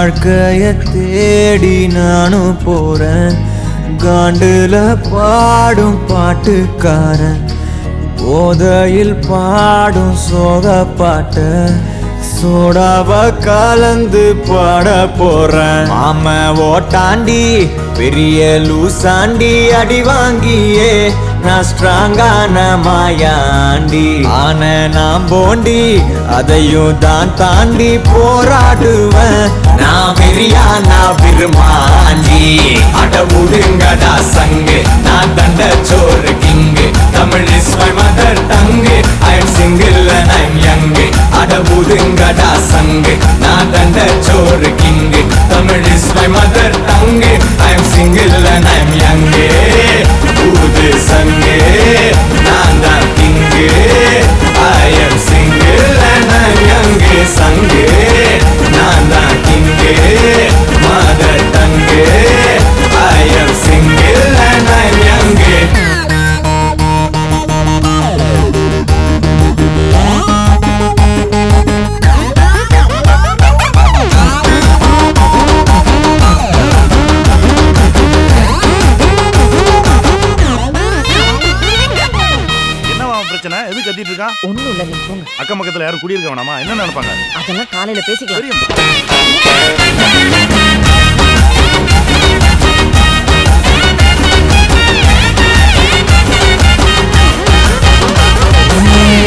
வாழ்க்கைய தேடி நானும் போறேன். காண்டுல பாடும் பாட்டுக்காரன், போதையில் பாடும் சோக பாட்ட சோடாவ கலந்து பாட போறேன். ஆம ஓட்டாண்டி பெரிய லூசாண்டி, அடி வாங்கியே நான் ஸ்ட்ராங்கான மாயாண்டி. ஆன நான் போண்டி அதையும் தான் தாண்டி போராடுவேன். நான் வெறியா நான் விரும்மாண்டி, அட முடுங்கடா சங்கு, நான் தண்ட சோறு king. Tamil is my mother tongue, I am single and I'm young. அட முடுங்கடா சங்கு, நான் தண்ட சோறு king. Tamil is my mother tongue, I am single and I'm young. ஊது சங்கு, நான் தான் king. I am single and I'm young. சங்கு, நான் தான் king. Mother tongue, I am single and I'm young. எது கத்திட்டு இருக்கான்? ஒண்ணும் இல்ல, நீங்க போங்க. அக்கம் பக்கத்துல யாரும் குடியிருக்க வேணாமா? என்ன நினைப்பாங்க? அதெல்லாம் காலையில பேசிக்கலாம்.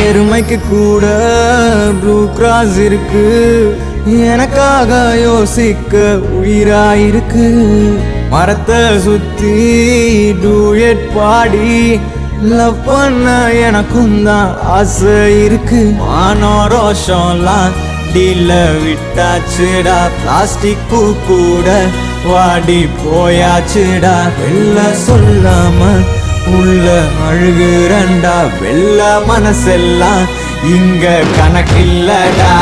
எருமைக்கு கூட ப்ளூ கிராஸ் இருக்கு, எனக்காக யோசிக்க உயிராயிருக்கு. மரத்தை சுத்தி டூயட் பாடி லவ் பண்ண எனக்கும் தான் ஆசை இருக்கு. மானோ ரோஷம்லாம் டீல விட்டாச்சுடா, பிளாஸ்டிக் பூ கூட வாடி போயாச்சுடா. வெள்ள சொல்லாம உள்ள அழுகுறண்டா, வெள்ள மனசெல்லாம் இங்க கணக்கில்லடா.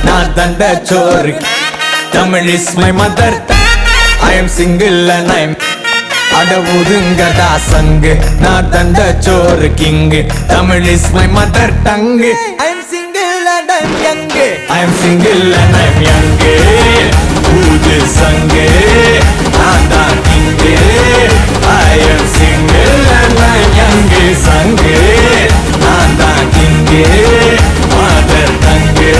நான் தண்ட சோறு, Tamil is my mother, I am single and I'm. அட ஒதுங்கடா சங்கு, நான் தண்ட சோறு king. Tamil is my mother tongue, I am single and I'm young. I am single and I'm young. ஊது சங்கு, நான் தான் king. I am single and I'm young. சங்கு, நான் தான் கிங்கு. மதர் டங்கு.